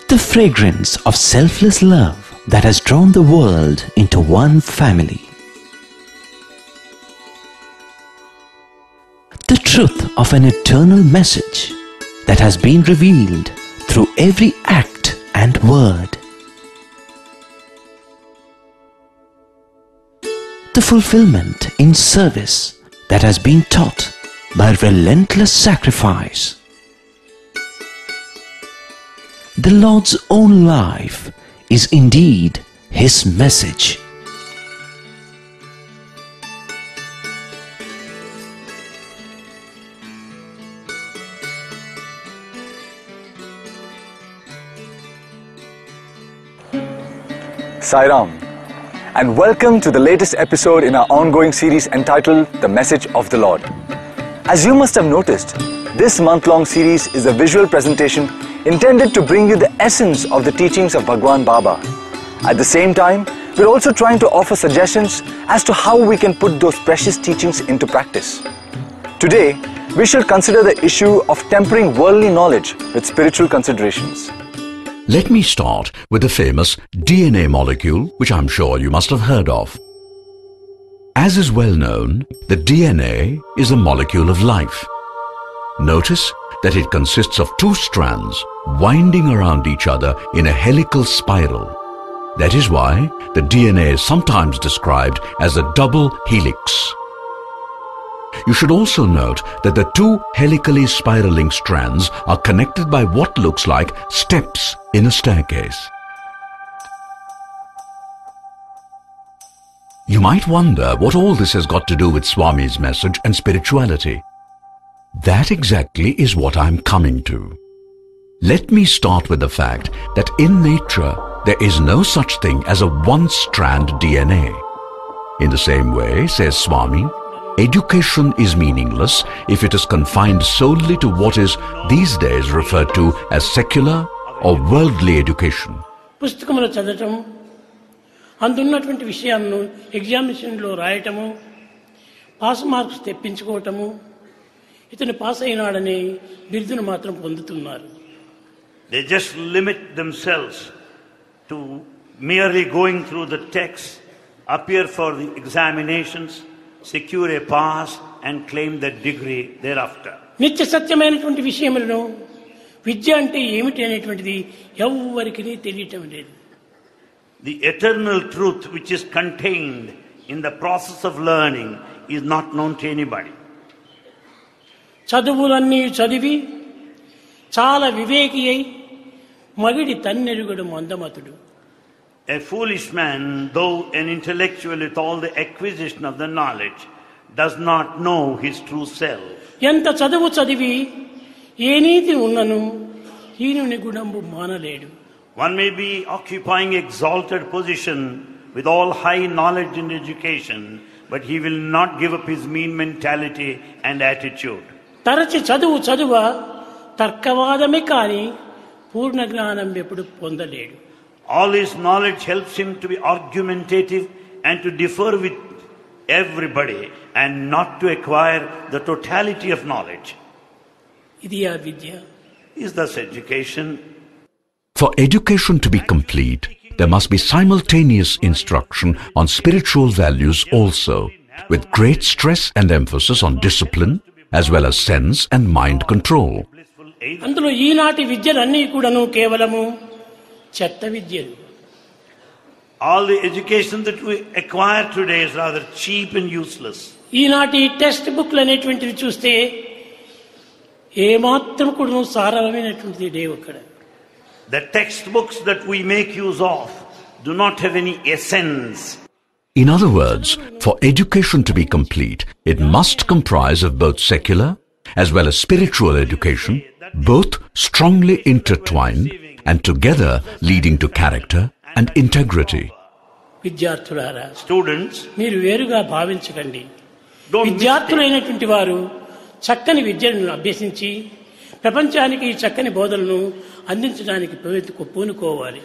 The fragrance of selfless love that has drawn the world into one family. The truth of an eternal message that has been revealed through every act and word. The fulfillment in service that has been taught by relentless sacrifice. The Lord's own life is indeed His message. Sai Ram, and welcome to the latest episode in our ongoing series entitled The Message of the Lord. As you must have noticed, this month-long series is a visual presentation intended to bring you the essence of the teachings of Bhagwan Baba. At the same time, we're also trying to offer suggestions as to how we can put those precious teachings into practice. Today, we shall consider the issue of tempering worldly knowledge with spiritual considerations. Let me start with the famous DNA molecule, which I'm sure you must have heard of. As is well known, the DNA is a molecule of life. Notice that it consists of two strands winding around each other in a helical spiral. That is why the DNA is sometimes described as a double helix. You should also note that the two helically spiraling strands are connected by what looks like steps in a staircase. You might wonder what all this has got to do with Swami's message and spirituality. That exactly is what I'm coming to. Let me start with the fact that in nature there is no such thing as a one-strand DNA. In the same way, says Swami, education is meaningless if it is confined solely to what is these days referred to as secular or worldly education. పుస్తకములు చదవటం, అందున్నటువంటి విషయాలను ఎగ్జామినేషన్లో రాయటము, pass marks తెప్పించుకోవటము, ఇతను pass అయినాడనే బిరుదును మాత్రం పొందుతున్నారు. They just limit themselves to merely going through the text, appear for the examinations, secure a pass and claim that degree thereafter. నిత్య సత్యమైనటువంటి విషయములను విద్య అంటే ఏమిటి అనేటువంటిది ఎవ్వరికీ తెలియటం లేదు. The eternal truth which is contained in the process of learning is not known to anybody. చదువులన్నీ చదివి చాలా వివేకి అయి మగిడి తన్నెరుగడు మందమతుడు. A foolish man, though an intellectual with all the acquisition of the knowledge, does not know his true self. ఎంత చదువు చదివి ఏ నీతి ఉన్నను హీనుని గుణంబు మానలేడు. One may be occupying exalted position with all high knowledge and education, but he will not give up his mean mentality and attitude. తరచి చదువ తర్కవాదమే కానీ పూర్ణ జ్ఞానం ఎప్పుడు పొందలేడు. All his knowledge helps him to be argumentative and to differ with everybody and not to acquire the totality of knowledge. ఇది ఆ విద్య. Is thus education. For education to be complete, there must be simultaneous instruction on spiritual values also, with great stress and emphasis on discipline as well as sense and mind control. అందులో ఈనాటి విద్యలన్నీ కూడాను కేవలము చెత్త విద్యలు. All the education that we acquire today is rather cheap and useless. ఈనాటి text బుక్లు అనేటువంటివి చూస్తే ఏమాత్రం కూడా సారమైనటువంటిది లేవు అక్కడ. The textbooks that we make use of do not have any essence. In other words, for education to be complete, it must comprise of both secular as well as spiritual education, both strongly intertwined and together leading to character and integrity. విద్యార్థులారా, Students, మీరు వేరుగా భావించకండి. don't విద్యార్థులైనటువంటి వారు చక్కని విద్యను అభ్యసించి ప్రపంచానికి ఈ చక్కని బోధనను అందించడానికి పూనుకోవాలి.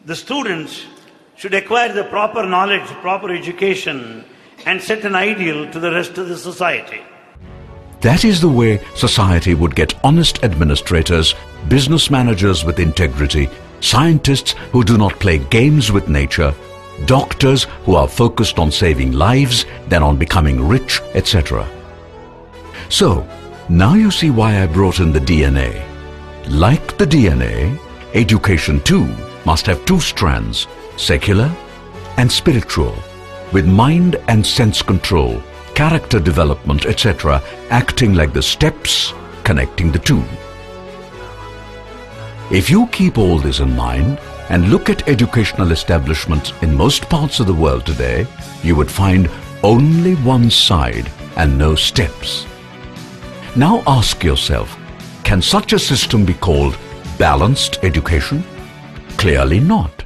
The students should acquire the proper knowledge, proper education and set an ideal to the rest of the society. That is the way society would get honest administrators, business managers with integrity, scientists who do not play games with nature, doctors who are focused on saving lives than on becoming rich, etc. So, now you see why I brought in the DNA. Like the DNA, education too must have two strands, secular and spiritual, with mind and sense control, character development, etc., acting like the steps connecting the two. If you keep all this in mind and look at educational establishments in most parts of the world today, you would find only one side and no steps. Now ask yourself, can such a system be called balanced education? Clearly not.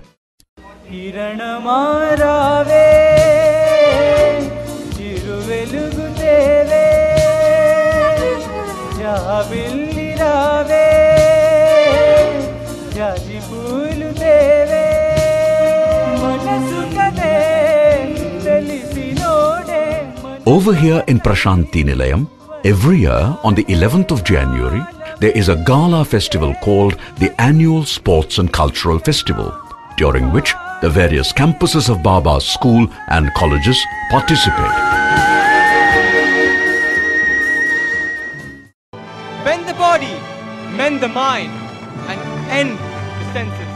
Over here in Prashanti Nilayam, every year on the 11th of January, there is a gala festival called the Annual Sports and Cultural Festival, during which the various campuses of Baba's school and colleges participate. Bend the body, mend the mind, and end the senses.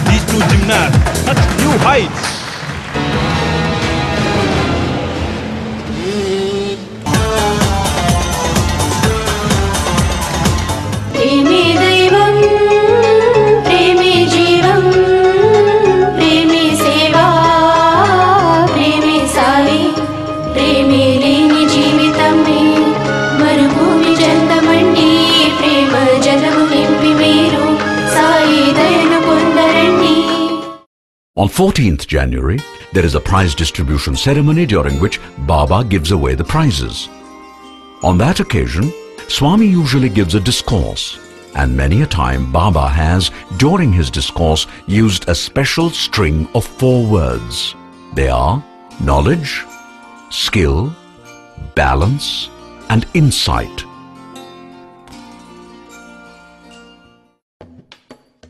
These two gymnasts touch new heights. On 14th January, there is a prize distribution ceremony during which Baba gives away the prizes. On that occasion, Swami usually gives a discourse, and many a time Baba has, during his discourse, used a special string of 4 words. They are knowledge, skill, balance, and insight.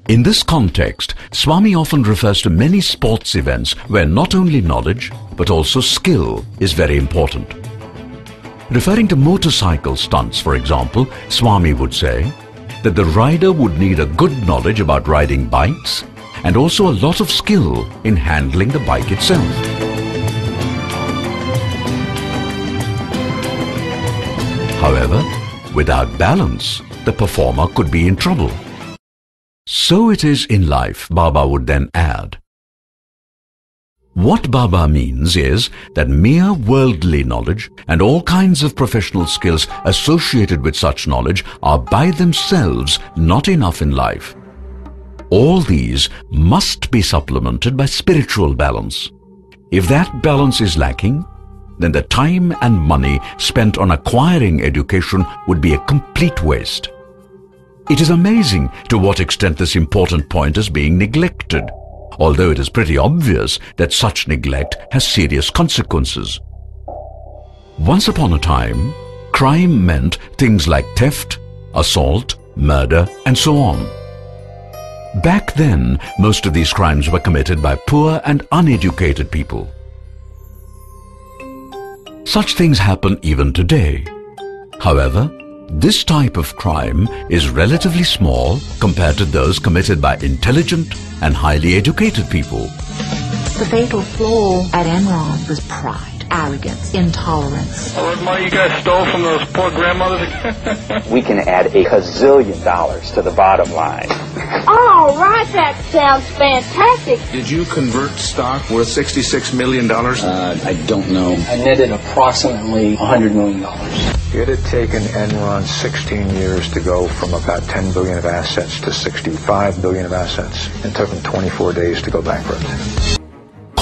In this context, Swami often refers to many sports events where not only knowledge but also skill is very important. Referring to motorcycle stunts, for example, Swami would say that the rider would need a good knowledge about riding bikes and also a lot of skill in handling the bike itself. However, without balance, the performer could be in trouble. So it is in life, Baba would then add. What Baba means is that mere worldly knowledge and all kinds of professional skills associated with such knowledge are by themselves not enough in life. All these must be supplemented by spiritual balance. If that balance is lacking, then the time and money spent on acquiring education would be a complete waste. It is amazing to what extent this important point is being neglected, although it is pretty obvious that such neglect has serious consequences. Once upon a time, crime meant things like theft, assault, murder, and so on. Back then, most of these crimes were committed by poor and uneducated people. Such things happen even today. However, this type of crime is relatively small compared to those committed by intelligent and highly educated people. The fatal flaw at Enron was pride, arrogance, intolerance. Well, the money you guys stole from those poor grandmothers? We can add a gazillion dollars to the bottom line. All right, that sounds fantastic. Did you convert stock worth $66 million? I don't know. I netted approximately $100 million. It had taken Enron 16 years to go from about 10 billion of assets to 65 billion of assets. It took them 24 days to go bankrupt.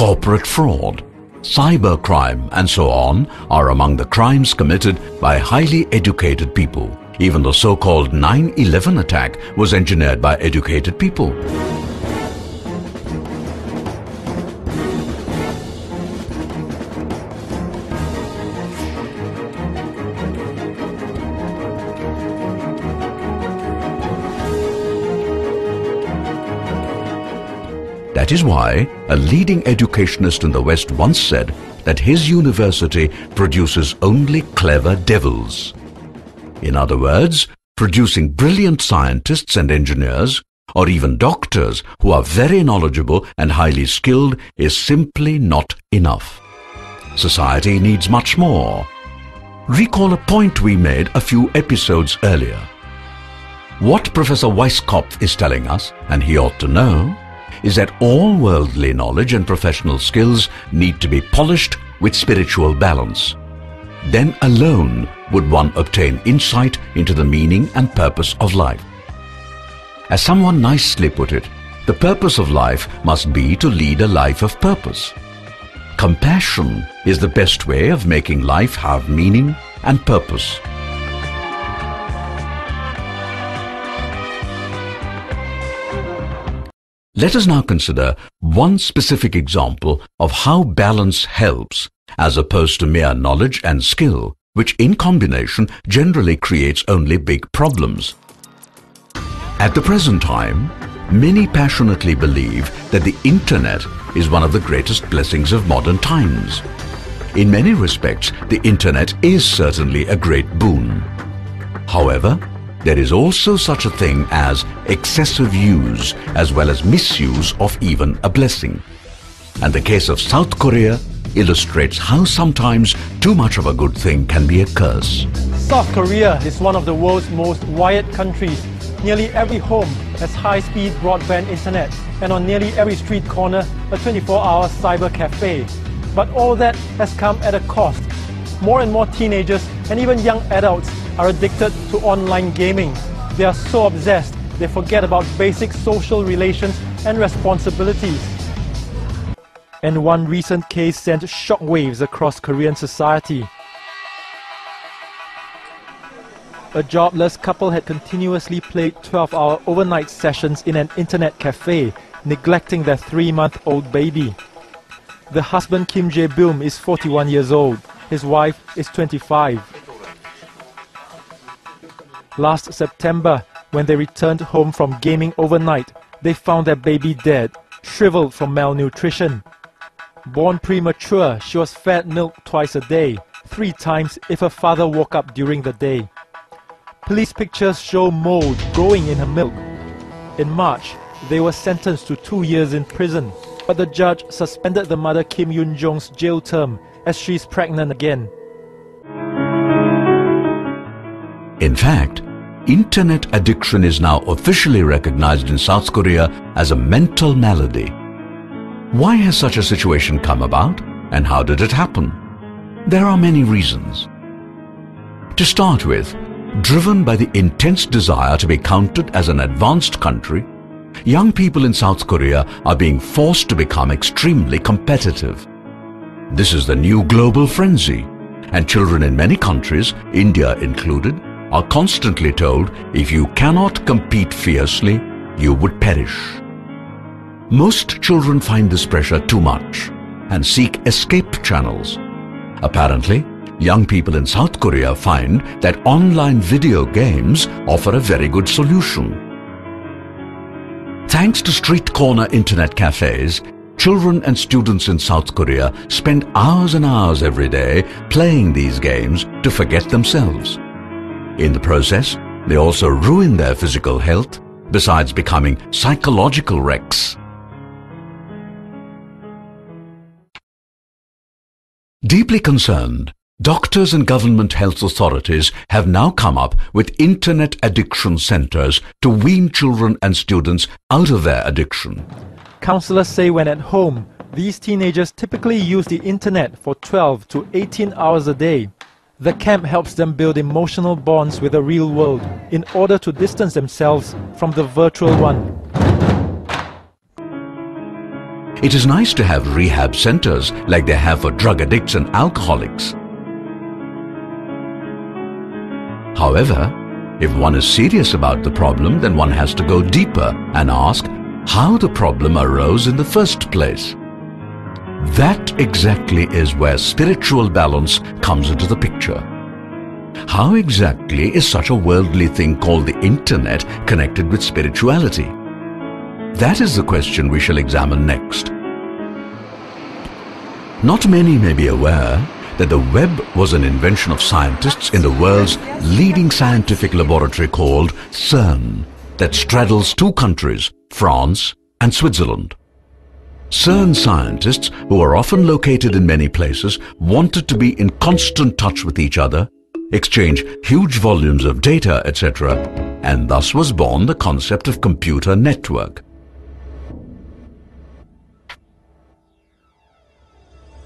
corporate fraud, cybercrime and so on are among the crimes committed by highly educated people. Even the so-called 9/11 attack was engineered by educated people. That is why a leading educationist in the West once said that his university produces only clever devils. In other words, producing brilliant scientists and engineers, or even doctors who are very knowledgeable and highly skilled, is simply not enough. Society needs much more. Recall a point we made a few episodes earlier. What Professor Weisskopf is telling us, and he ought to know, is that all worldly knowledge and professional skills need to be polished with spiritual balance. Then alone would one obtain insight into the meaning and purpose of life. As someone nicely put it, the purpose of life must be to lead a life of purpose. Compassion is the best way of making life have meaning and purpose. Let us now consider one specific example of how balance helps as opposed to mere knowledge and skill, which in combination generally creates only big problems. At the present time, many passionately believe that the Internet is one of the greatest blessings of modern times. In many respects, the Internet is certainly a great boon. However, there is also such a thing as excessive use as well as misuse of even a blessing. And the case of South Korea illustrates how sometimes too much of a good thing can be a curse. South Korea is one of the world's most wired countries. Nearly every home has high-speed broadband internet, and on nearly every street corner, a 24-hour cyber cafe. But all that has come at a cost. More and more teenagers and even young adults are addicted to online gaming. They are so obsessed, they forget about basic social relations and responsibilities. And one recent case sent shockwaves across Korean society. A jobless couple had continuously played 12-hour overnight sessions in an internet cafe, neglecting their 3-month-old baby. The husband, Kim Jae-byum, is 41 years old. His wife is 25. Last September, when they returned home from gaming overnight, they found their baby dead, shriveled from malnutrition. Born premature, she was fed milk twice a day, 3 times if her father woke up during the day. Police pictures show mold growing in her milk. In March, they were sentenced to 2 years in prison, but the judge suspended the mother Kim Yoon-jong's jail term as she's pregnant again. In fact, internet addiction is now officially recognized in South Korea as a mental malady. Why has such a situation come about, and how did it happen? There are many reasons. To start with, driven by the intense desire to be counted as an advanced country, young people in South Korea are being forced to become extremely competitive. This is the new global frenzy, and children in many countries, India included, are constantly told if you cannot compete fiercely, you would perish. Most children find this pressure too much and seek escape channels. Apparently, young people in South Korea find that online video games offer a very good solution. Thanks to street corner internet cafes, children and students in South Korea spend hours and hours every day playing these games to forget themselves. In the process, they also ruin their physical health, besides becoming psychological wrecks. Deeply concerned, doctors and government health authorities have now come up with internet addiction centers to wean children and students out of their addiction. Counselors say when at home, these teenagers typically use the internet for 12 to 18 hours a day. The camp helps them build emotional bonds with the real world in order to distance themselves from the virtual one. It is nice to have rehab centers like they have for drug addicts and alcoholics. However, if one is serious about the problem, then one has to go deeper and ask how the problem arose in the first place. That exactly is where spiritual balance comes into the picture. How exactly is such a worldly thing called the internet connected with spirituality? That is the question we shall examine next. Not many may be aware that the web was an invention of scientists in the world's leading scientific laboratory called CERN, that straddles two countries, France and Switzerland. CERN scientists, who are often located in many places, wanted to be in constant touch with each other, exchange huge volumes of data, etc., and thus was born the concept of computer network.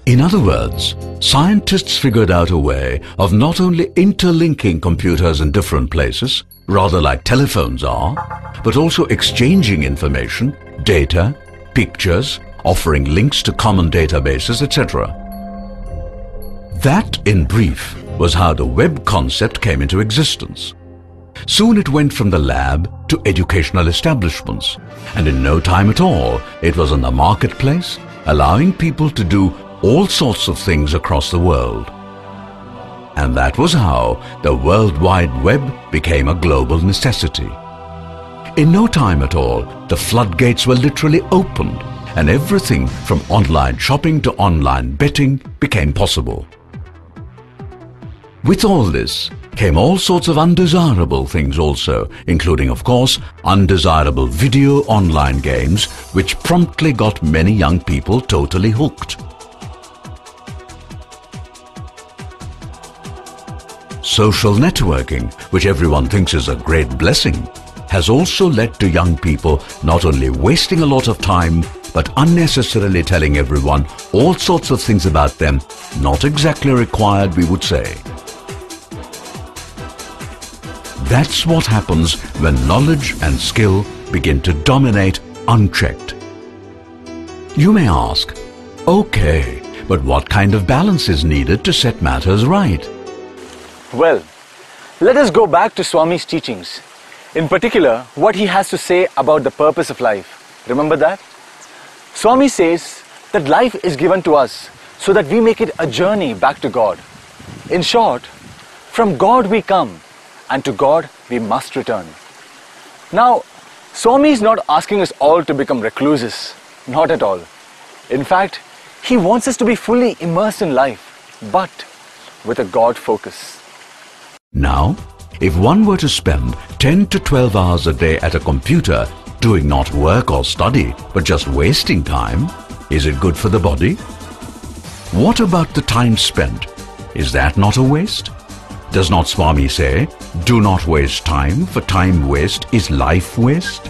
In other words, scientists figured out a way of not only interlinking computers in different places, rather like telephones are, but also exchanging information, data, pictures, offering links to common databases, etc. That, in brief, was how the web concept came into existence. Soon it went from the lab to educational establishments, and in no time at all, it was in the marketplace, allowing people to do all sorts of things across the world. And that was how the World Wide Web became a global necessity. In no time at all, the floodgates were literally opened, and everything from online shopping to online betting became possible. With all this came all sorts of undesirable things also, including, of course, undesirable video online games, which promptly got many young people totally hooked. Social networking, which everyone thinks is a great blessing, has also led to young people not only wasting a lot of time, but unnecessarily telling everyone all sorts of things about them not exactly required, we would say. That's what happens when knowledge and skill begin to dominate unchecked. You may ask, okay, but what kind of balance is needed to set matters right? Well, let us go back to Swami's teachings. In particular, what he has to say about the purpose of life. Remember that? Swami says that life is given to us so that we make it a journey back to God. In short, from God we come, and to God we must return. Now, Swami is not asking us all to become recluses. Not at all. In fact, he wants us to be fully immersed in life, but with a God focus. Now, if one were to spend 10 to 12 hours a day at a computer doing not work or study, but just wasting time, is it good for the body? What about the time spent? Is that not a waste? Does not Swami say, do not waste time, for time waste is life waste?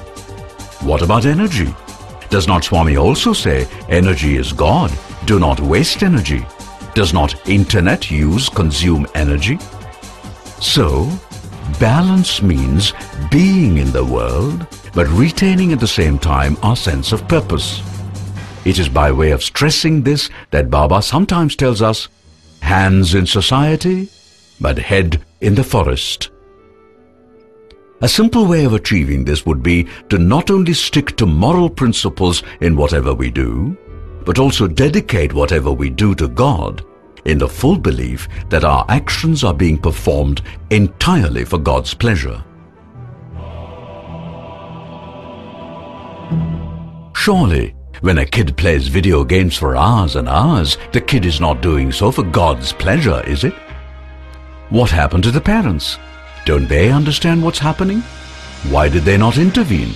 What about energy? Does not Swami also say, energy is God, do not waste energy? Does not internet use consume energy? So, balance means being in the world, but retaining at the same time our sense of purpose. It is by way of stressing this that Baba sometimes tells us, hands in society, but head in the forest. A simple way of achieving this would be to not only stick to moral principles in whatever we do, but also dedicate whatever we do to God, in the full belief that our actions are being performed entirely for God's pleasure. Surely, when a kid plays video games for hours and hours, the kid is not doing so for God's pleasure, is it? What happened to the parents? Don't they understand what's happening? Why did they not intervene?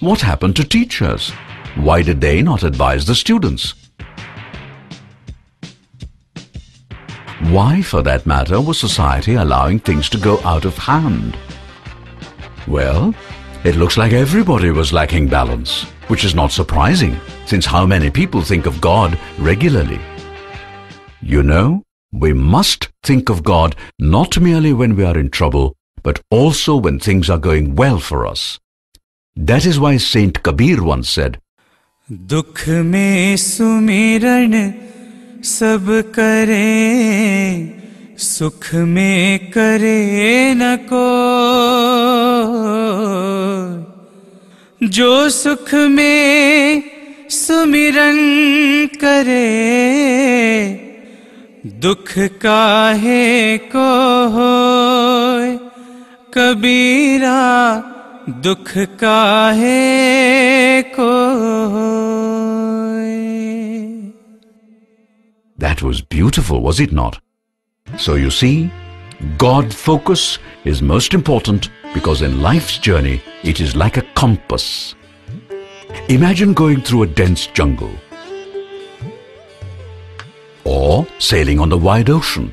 What happened to teachers? Why did they not advise the students? Why, for that matter, was society allowing things to go out of hand? Well, it looks like everybody was lacking balance, which is not surprising, since how many people think of God regularly? You know, we must think of God not merely when we are in trouble, but also when things are going well for us. That is why Saint Kabir once said, दुख में सुमिरन सब करे, सुख में करे न को। जो सुख में सुमिरन करे, दुख काहे को होय। कबीरा दुख काहे को होय। That was beautiful, was it not? So you see, God focus is most important because in life's journey, it is like a compass. Imagine going through a dense jungle or sailing on the wide ocean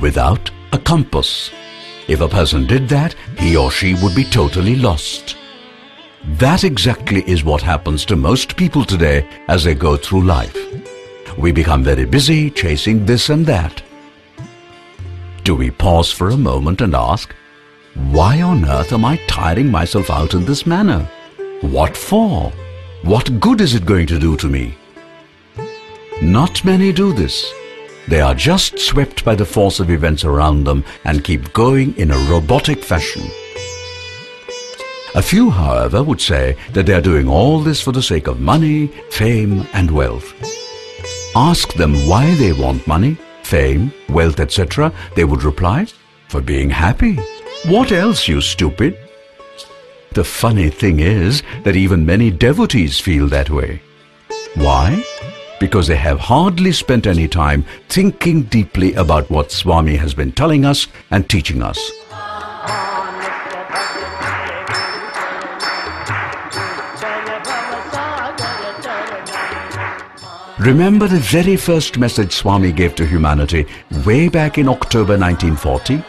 without a compass. If a person did that, he or she would be totally lost. That exactly is what happens to most people today as they go through life. We become very busy chasing this and that. Do we pause for a moment and ask, why on earth am I tiring myself out in this manner? What for? What good is it going to do to me? Not many do this. They are just swept by the force of events around them and keep going in a robotic fashion. A few, however, would say that they are doing all this for the sake of money, fame and wealth. Ask them why they want money, fame, wealth, etc. They would reply, for being happy. What else, you stupid? The funny thing is that even many devotees feel that way. Why? Because they have hardly spent any time thinking deeply about what Swami has been telling us and teaching us. Remember the very first message Swami gave to humanity way back in October 1940?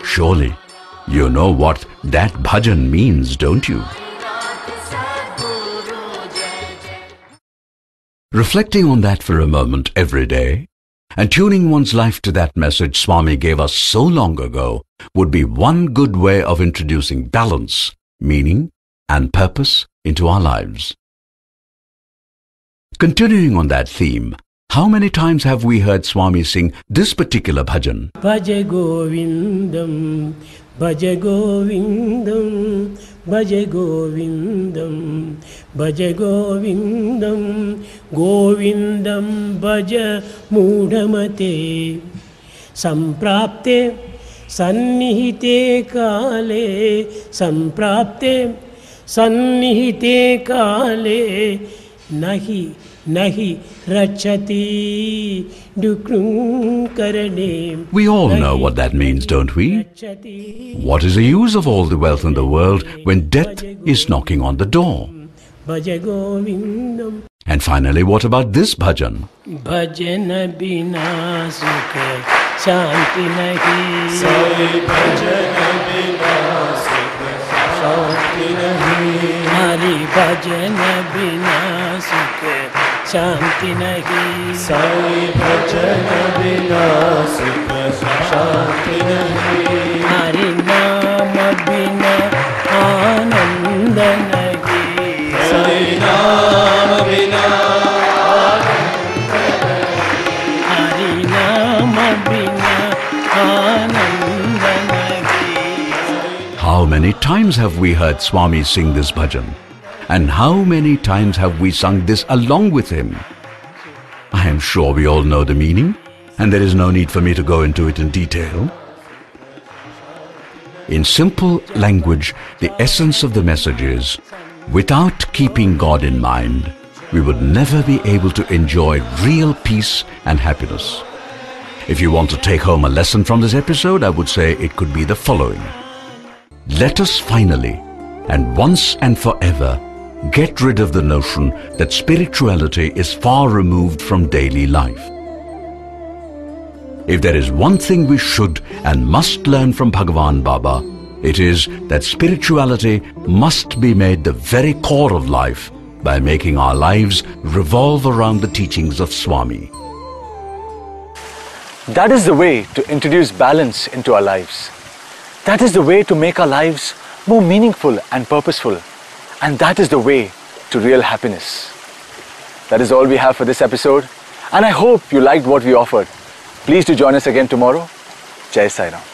Surely, you know what that bhajan means, don't you? Reflecting on that for a moment every day, and tuning one's life to that message Swami gave us so long ago would be one good way of introducing balance, meaning, and purpose into our lives. Continuing on that theme, how many times have we heard Swami sing this particular bhajan? Bhaja Govindam, Bhaja Govindam, Bhaja Govindam, Bhaja Govindam, Govindam Bhaja Mudhamate, Samprapte, Sannihite Kale, Samprapte, Sannihite Kale, Nahi Nahi Rachati Dukrum Karane. We all know what that means, don't we? What is the use of all the wealth in the world when death is knocking on the door? And finally, what about this bhajan? Bhajana bina sukha shanti nahi. Sai bhajana bina sukha shanti nahi. Hari bhajana bina sukha shanti nahi. Sai bhajana bina sukha shanti nahi. Hari nama bina ananda nahi. Sai nama bina Hari nama bina ananda nahi. How many times have we heard Swami sing this bhajan? And how many times have we sung this along with him? I am sure we all know the meaning, and there is no need for me to go into it in detail. In simple language, the essence of the message is, without keeping God in mind, we would never be able to enjoy real peace and happiness. If you want to take home a lesson from this episode, I would say it could be the following. Let us finally, and once and forever, get rid of the notion that spirituality is far removed from daily life. If there is one thing we should and must learn from Bhagavan Baba, it is that spirituality must be made the very core of life by making our lives revolve around the teachings of Swami. That is the way to introduce balance into our lives. That is the way to make our lives more meaningful and purposeful. And that is the way to real happiness. That is all we have for this episode. And I hope you liked what we offered. Please do join us again tomorrow. Jai Sai Ram.